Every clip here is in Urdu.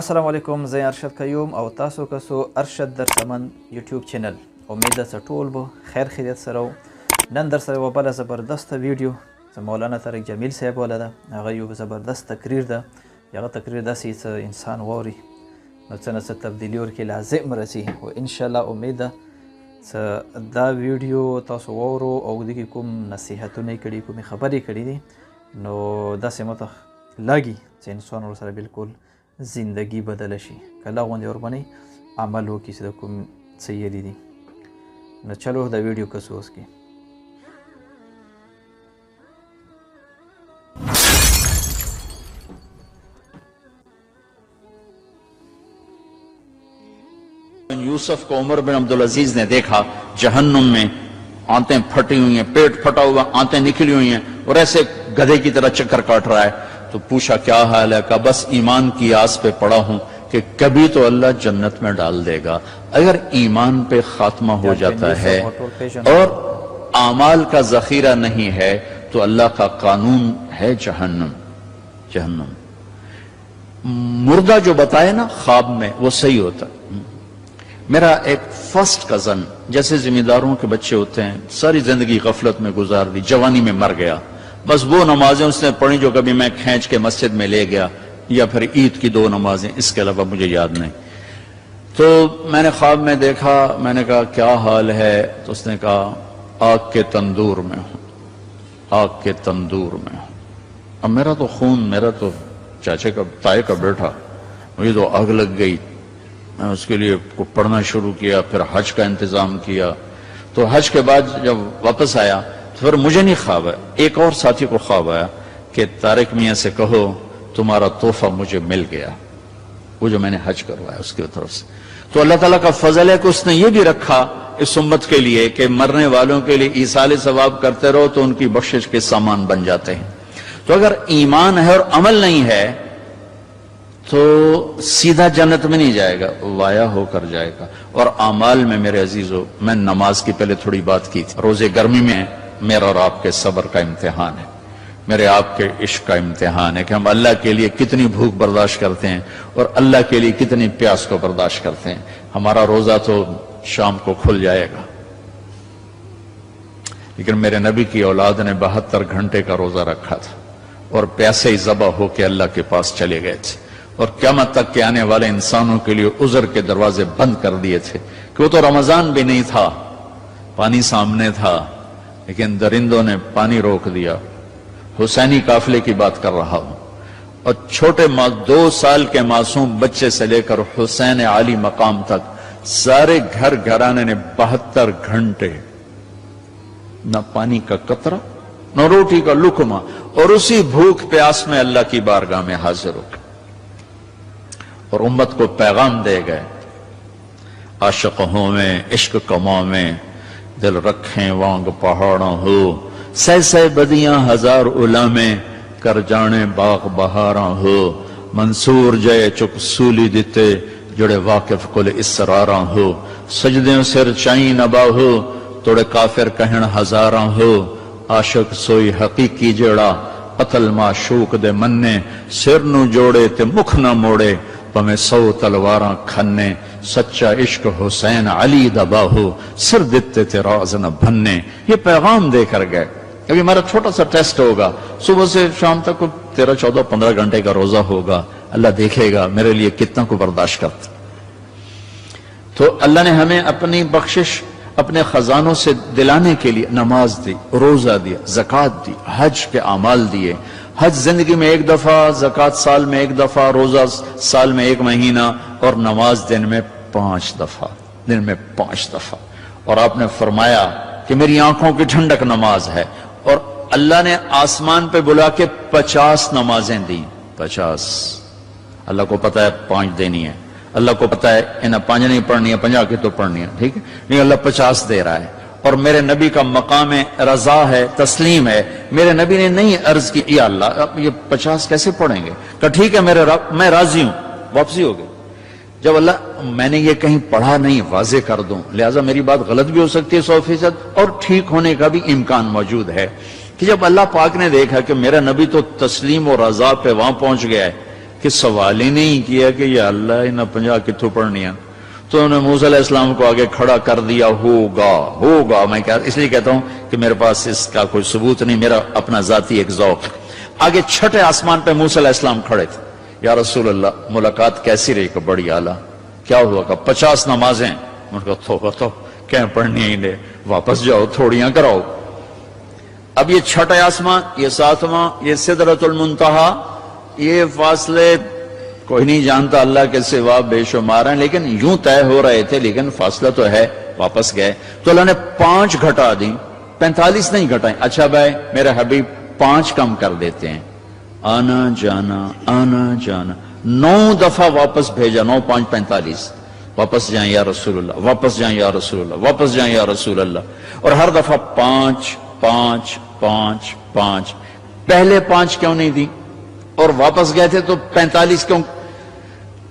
السلام علیکم، زه ارشد قیوم او تاسو کسو ارشد در سمن یوټیوب چینل. امید ده چې ټول به خیر خیریت سره و. نن در سره یوه بله زبردسته ویډیو چې مولانا طارق جمیل صاحب والا ده. هغه یو زبردست تقریر ده. هغه تقریر داسې چې انسان واوري نو څه نه څه تبدیلي ورکې لازم رسي. او انشاءالله امید ده چې دا ویډیو تاسو واورو او دې کې کوم نصیحتونه یې کړي، کومې خبرې کړي دي، نو داسې ماته لګي چې انسان ورسره بالکل زندگی بدل شي. کله غوندې ورباندې عمل وکړي چې د کوم څه یې دي. نو چلو دا ویډیو کسو اوس کې یوسف کو عمر بن عبدالعزیز نے دیکھا جہنم میں آنتیں پھٹی ہوئی ہیں، پیٹ پھٹا ہوا، آنتیں نکلی ہوئی ہیں اور ایسے گدھے کی طرح چکر کاٹ رہا ہے. تو پوچھا کیا حال ہے؟ کہا بس ایمان کی آس پہ پڑا ہوں کہ کبھی تو اللہ جنت میں ڈال دے گا. اگر ایمان پہ خاتمہ ہو جاتا ہے اور اعمال کا ذخیرہ نہیں ہے تو اللہ کا قانون ہے جہنم. مردہ جو بتائے نا خواب میں وہ صحیح ہوتا. میرا ایک فرسٹ کزن، جیسے ذمہ داروں کے بچے ہوتے ہیں، ساری زندگی غفلت میں گزار دی، جوانی میں مر گیا. بس وہ نمازیں اس نے پڑھی جو کبھی میں کھینچ کے مسجد میں لے گیا، یا پھر عید کی 2 نمازیں، اس کے علاوہ مجھے یاد نہیں. تو میں نے خواب میں دیکھا، میں نے کہا کیا حال ہے؟ تو اس نے کہا آگ کے تندور میں ہوں، آگ کے تندور میں ہوں. اب میرا تو خون، میرا تو چاچے کا تائے کا بیٹا، مجھے تو آگ لگ گئی. میں اس کے لیے پڑھنا شروع کیا، پھر حج کا انتظام کیا. تو حج کے بعد جب واپس آیا تو پھر مجھے نہیں خواب ہے، ایک اور ساتھی کو خواب آیا کہ طارق میاں سے کہو تمہارا تحفہ مجھے مل گیا، وہ جو میں نے حج کروایا اس کی طرف سے. تو اللہ تعالیٰ کا فضل ہے کہ اس نے یہ بھی رکھا اس امت کے لیے کہ مرنے والوں کے لیے ایصال ثواب کرتے رہو تو ان کی بخشش کے سامان بن جاتے ہیں. تو اگر ایمان ہے اور عمل نہیں ہے تو سیدھا جنت میں نہیں جائے گا، وایا ہو کر جائے گا. اور اعمال میں میرے عزیزو، میں نماز کی پہلے تھوڑی بات کی تھی. روزے گرمی میں میرا اور آپ کے صبر کا امتحان ہے، میرے آپ کے عشق کا امتحان ہے کہ ہم اللہ کے لیے کتنی بھوک برداشت کرتے ہیں اور اللہ کے لیے کتنی پیاس کو برداشت کرتے ہیں. ہمارا روزہ تو شام کو کھل جائے گا، لیکن میرے نبی کی اولاد نے 72 گھنٹے کا روزہ رکھا تھا اور پیاسے ہی ذبح ہو کے اللہ کے پاس چلے گئے تھے. اور قیامت تک کے آنے والے انسانوں کے لیے عذر کے دروازے بند کر دیے تھے کہ وہ تو رمضان بھی نہیں تھا، پانی سامنے تھا، لیکن درندوں نے پانی روک دیا. حسینی قافلے کی بات کر رہا ہوں. اور چھوٹے 2 سال کے معصوم بچے سے لے کر حسین عالی مقام تک سارے گھر گھرانے نے 72 گھنٹے نہ پانی کا قطرہ نہ روٹی کا لقمہ، اور اسی بھوک پیاس میں اللہ کی بارگاہ میں حاضر ہو گئے اور امت کو پیغام دے گئے. عاشق ہوں میں عشق کما میں دل رکھیں وانگ پہاڑوں ہو، سہ بدیاں ہزار علامے کر جانے باغ بہاراں ہو. منصور جے چک سولی دیتے جڑے واقف کل اسراراں ہو. سجدیں سر چائیں نبا ہو توڑے کافر کہن ہزاراں ہو. عاشق سوئی حقیقی جڑا قتل معشوق دے مننے، سر نو جوڑے تے مکھ نہ موڑے پمیں 100 تلواراں کھنے. سچا عشق حسین علی دبا ہو، سر دیتے تے راز نہ بھننے. یہ پیغام دے کر گئے. ابھی ہمارا چھوٹا سا ٹیسٹ ہوگا، صبح سے شام تک 13, 14, 15 گھنٹے کا روزہ ہوگا. اللہ دیکھے گا میرے لیے کتنا کو برداشت کرتا. تو اللہ نے ہمیں اپنی بخشش اپنے خزانوں سے دلانے کے لیے نماز دی، روزہ دیا، زکوٰۃ دی، حج کے اعمال دیے. حج زندگی میں 1 دفعہ، زکوٰۃ سال میں 1 دفعہ، روزہ سال میں 1 مہینہ، اور نماز دن میں 5 دفعہ. اور آپ نے فرمایا کہ میری آنکھوں کی ٹھنڈک نماز ہے. اور اللہ نے آسمان پہ بلا کے 50 نمازیں دی. 50. اللہ کو پتا ہے 5 دینی ہے، اللہ کو پتا ہے انہیں 5 نہیں پڑھنی ہے، 50 کی تو پڑھنی ہے، ٹھیک ہے، نہیں اللہ 50 دے رہا ہے. اور میرے نبی کا مقام رضا ہے، تسلیم ہے. میرے نبی نے نہیں عرض کی یا اللہ اب یہ 50 کیسے پڑھیں گے؟ کہا ٹھیک ہے میرے رب میں راضی ہوں. واپسی ہو گئی. جب اللہ میں نے یہ کہیں پڑھا نہیں واضح کر دوں، لہٰذا میری بات غلط بھی ہو سکتی ہے 100%، اور ٹھیک ہونے کا بھی امکان موجود ہے. کہ جب اللہ پاک نے دیکھا کہ میرا نبی تو تسلیم و رضا پہ وہاں پہنچ گیا ہے کہ سوال ہی نہیں کیا کہ یا اللہ انہیں 50 کتوں پڑھنی ہے. تو انہوں نے موسیٰ علیہ السلام کو آگے کھڑا کر دیا. ہوگا میں اس لیے کہتا ہوں کہ میرے پاس اس کا کوئی ثبوت نہیں, میرا اپنا ذاتی ایک ذوق. آگے چھٹے آسمان پہ موسیٰ علیہ السلام کھڑے تھے. یا رسول اللہ ملاقات کیسی رہی کہ بڑی اعلیٰ. کیا ہوا کہ 50 نمازیں. ان کا تو کہیں پڑھنی ہی نہیں, واپس جاؤ تھوڑیاں کراؤ. اب یہ چھٹے آسمان, یہ 7واں, یہ سدرۃ المنتہا, یہ فاصلے کوئی نہیں جانتا اللہ کے سوا بے شمار ہیں, لیکن یوں طے ہو رہے تھے, لیکن فاصلہ تو ہے. واپس گئے تو اللہ نے 5 گھٹا دی, 45 نہیں گھٹائیں. اچھا بھائی میرے حبیب 5 کم کر دیتے ہیں. آنا جانا 9 دفعہ واپس بھیجا. 9 5 45. واپس جائیں یا رسول اللہ, واپس جائیں یا رسول اللہ, واپس جائیں یا رسول اللہ. اور ہر دفعہ 5 5 5 5. پہلے 5 کیوں نہیں دی؟ اور واپس گئے تھے تو 45 کیوں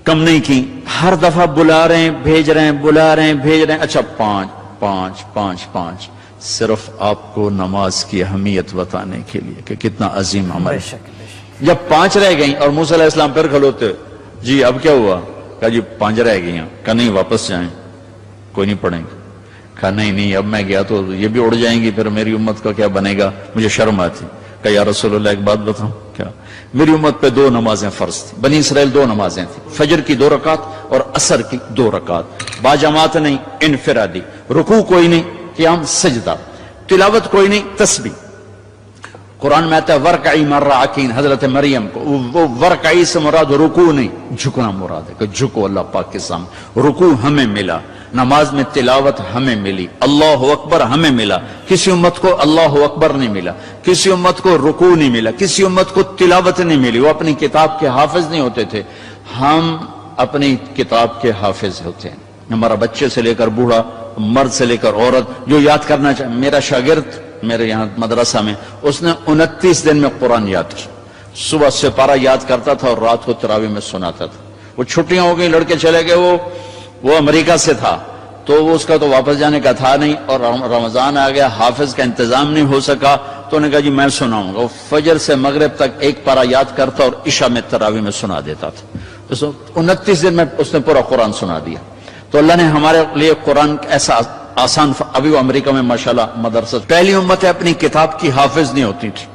کم نہیں کی؟ ہر دفعہ بلا رہے ہیں بھیج رہے ہیں, بلا رہے ہیں بھیج رہے ہیں. اچھا 5 5 5 5. صرف آپ کو نماز کی اہمیت بتانے کے لیے کہ کتنا عظیم عمل ہے. جب 5 رہ گئیں اور موسیٰ علیہ السلام پھر کھلوتے, جی اب کیا ہوا؟ کہا جی 5 رہ گئی ہیں. کہا نہیں واپس جائیں, کوئی نہیں پڑھیں گے. کہا نہیں اب میں گیا تو یہ بھی اڑ جائیں گی, پھر میری امت کا کیا بنے گا, مجھے شرم آتی. کہا یا رسول اللہ ایک بات بتاؤں, کیا؟ میری امت پہ 2 نمازیں فرض تھی. بنی اسرائیل 2 نمازیں تھیں, فجر کی 2 رکعت اور عصر کی 2 رکعت. باجماعت نہیں, انفرادی. رکوع کوئی نہیں, قیام سجدہ. تلاوت کوئی نہیں, تسبیح. قرآن میں آتا ہے ورکعی مع الراکعین, حضرت مریم کو وہ ورکعی سے مراد رکوع نہیں, جھکنا مراد ہے کہ جھکو اللہ پاک کے سامنے. رکوع ہمیں ملا, نماز میں تلاوت ہمیں ملی, اللہ اکبر ہمیں ملا. کسی امت کو اللہ اکبر نہیں ملا, کسی امت کو رکوع نہیں ملا, کسی امت کو تلاوت نہیں ملی. وہ اپنی کتاب کے حافظ نہیں ہوتے تھے, ہم اپنی کتاب کے حافظ ہوتے ہیں. ہمارا بچے سے لے کر بوڑھا, مرد سے لے کر عورت جو یاد کرنا چاہے. میرا شاگرد میرے یہاں مدرسہ میں, اس نے 29 دن میں قرآن یاد کیا. صبح سے پارہ یاد کرتا تھا اور رات کو تراویح میں سناتا تھا. وہ چھٹیاں ہو گئی, لڑکے چلے گئے, وہ امریکہ سے تھا تو وہ اس کا تو واپس جانے کا تھا نہیں, اور رمضان آ گیا, حافظ کا انتظام نہیں ہو سکا, تو انہوں نے کہا جی میں سناؤں گا. وہ فجر سے مغرب تک ایک پارہ یاد کرتا اور عشاء میں تراویح میں سنا دیتا تھا. 29 دن میں اس نے پورا قرآن سنا دیا. تو اللہ نے ہمارے لیے قرآن ایسا آسان. ابھی وہ امریکہ میں ماشاءاللہ مدرسہ, پہلی امت ہے اپنی کتاب کی حافظ نہیں ہوتی تھی,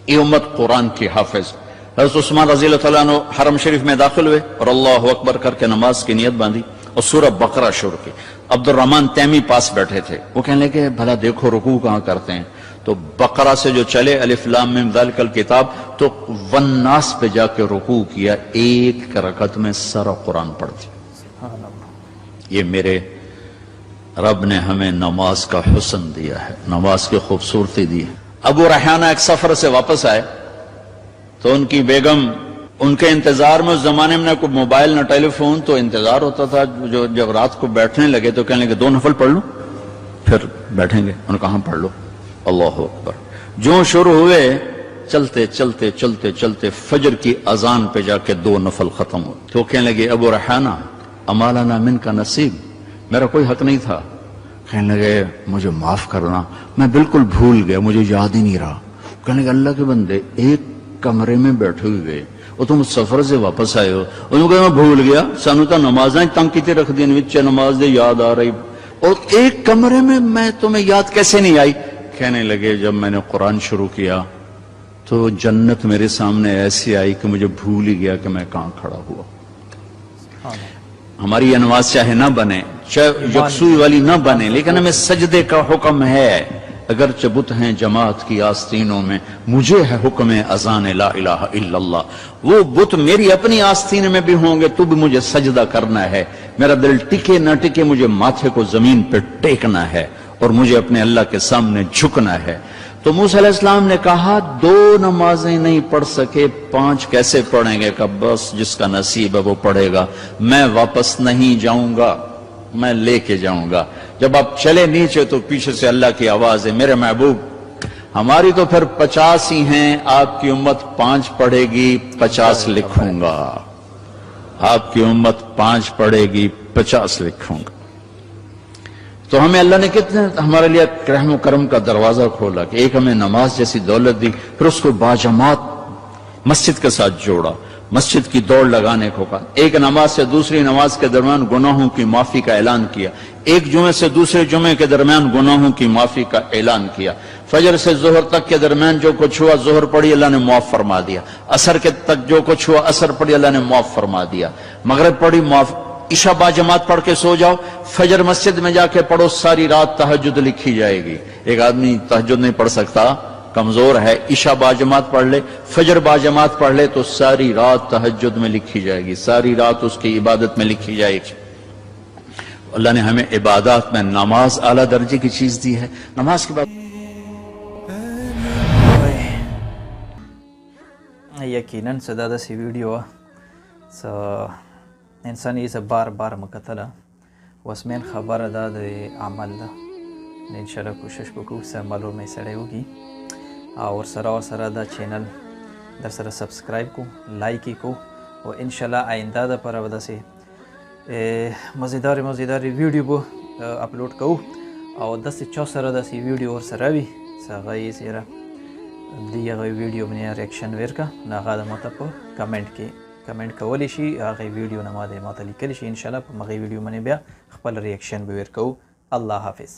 یہ امت قرآن کی حافظ. حضرت عثمان رضی اللہ تعالیٰ عنہ حرم شریف میں داخل ہوئے اور اللہ اکبر کر کے نماز کی نیت باندھی اور سورہ بقرہ شروع کی. عبد الرحمن تیمی پاس بیٹھے تھے, وہ کہنے لگے بھلا دیکھو رکوع کہاں کرتے ہیں. تو بقرہ سے جو چلے الف لام میم ذالک الکتاب, تو والناس پہ جا کے رکوع کیا. 1 رکعت میں سارا قرآن پڑھ دیا. یہ میرے رب نے ہمیں نماز کا حسن دیا ہے, نماز کی خوبصورتی دی ہے. ابو ریحانہ ایک سفر سے واپس آئے تو ان کی بیگم ان کے انتظار میں, اس زمانے میں نہ کوئی موبائل نہ ٹیلی فون, تو انتظار ہوتا تھا. جو جب رات کو بیٹھنے لگے تو کہنے لگے 2 نفل پڑھ لوں پھر بیٹھیں گے. انہوں نے کہا پڑھ لو. اللہ اکبر. جو شروع ہوئے چلتے چلتے چلتے چلتے فجر کی اذان پہ جا کے 2 نفل ختم ہوئے. تو کہنے لگے ابو ریحانہ اما لنا من کا نصیب, میرا کوئی حق نہیں تھا. کہنے لگے مجھے معاف کرنا, میں بالکل بھول گیا, مجھے یاد ہی نہیں رہا. کہنے لگے اللہ کے بندے, ایک کمرے میں بیٹھے ہوئے اور تم سفر سے واپس آئے ہو. انہوں نے کہا میں بھول گیا, سانو تو نمازیں تنگ کیتے رکھ دی, وچے نماز دے یاد آ رہی, اور ایک کمرے میں تمہیں یاد کیسے نہیں آئی. کہنے لگے جب میں نے قرآن شروع کیا تو جنت میرے سامنے ایسی آئی کہ مجھے بھول ہی گیا کہ میں کہاں کھڑا ہوا. ہماری یہ نماز چاہے نہ بنے, چاہے یکسوئی والی نہ بنے, لیکن ہمیں سجدے کا حکم ہے. اگر بت ہیں جماعت کی آستینوں میں, مجھے ہے حکم اذان لا الہ الا اللہ. وہ بت میری اپنی آستین میں بھی ہوں گے تو بھی مجھے سجدہ کرنا ہے. میرا دل ٹکے نہ ٹکے, مجھے ماتھے کو زمین پہ ٹیکنا ہے اور مجھے اپنے اللہ کے سامنے جھکنا ہے. تو موسیٰ علیہ السلام نے کہا 2 نمازیں نہیں پڑھ سکے, 5 کیسے پڑھیں گے؟ کہ بس جس کا نصیب ہے وہ پڑھے گا, میں واپس نہیں جاؤں گا, میں لے کے جاؤں گا. جب آپ چلے نیچے تو پیچھے سے اللہ کی آواز ہے, میرے محبوب ہماری تو پھر 50 ہی ہیں, آپ کی امت 5 پڑھے گی, 50 لکھوں گا. آپ کی امت 5 پڑھے گی, 50 لکھوں گا. تو ہمیں اللہ نے کتنے ہمارے لیے رحم و کرم کا دروازہ کھولا کہ ایک ہمیں نماز جیسی دولت دی, پھر اس کو باجماعت مسجد کے ساتھ جوڑا, مسجد کی دوڑ لگانے کو کہا، ایک نماز سے دوسری نماز کے درمیان گناہوں کی معافی کا اعلان کیا، ایک جمعے سے دوسرے جمعے کے درمیان گناہوں کی معافی کا اعلان کیا، فجر سے ظہر تک کے درمیان جو کچھ ہوا ظہر پڑھی اللہ نے معاف فرما دیا، عصر کے تک جو کچھ ہوا عصر پڑھی اللہ نے معاف فرما دیا، مغرب پڑھی معاف، عشاء با جماعت پڑھ کے سو جاؤ، فجر مسجد میں جا کے پڑھو، ساری رات تہجد لکھی جائے گی۔ ایک آدمی تہجد نہیں پڑھ سکتا، کمزور ہے، عشاء با جماعت پڑھ لے، فجر با جماعت پڑھ لے تو ساری رات تہجد میں لکھی جائے گی، ساری رات اس کی عبادت میں لکھی جائے گی۔ اللہ نے ہمیں عبادات میں نماز اعلیٰ درجے کی چیز دی ہے۔ نماز کے بعد یقیناً صدا دسی ویڈیو سا انسانی سے بار بار مکتلا وسمین خبر دا دے عمل دا انشاءاللہ کوشش بکو سے عملوں میں سڑے ہوگی اور سرا دا چینل در سر سبسکرائب کو لائکی کو اور انشاءاللہ آئندہ دا پر ودا سے مزیدار ویڈیو بو اپلوڈ کو اور دس چو سر دسی ویڈیو اور سراوی ساغائی سیرا دی غی ویڈیو بنیا ریاکشن ویر کا ناغا دا ماتا پا کمنٹ کولی شي هغه ویډیو نه ما د ماته لیکلی شي انشاءالله په مغې ویډیو باندې بیا خپل ریاکشن به ورکو. الله حافظ.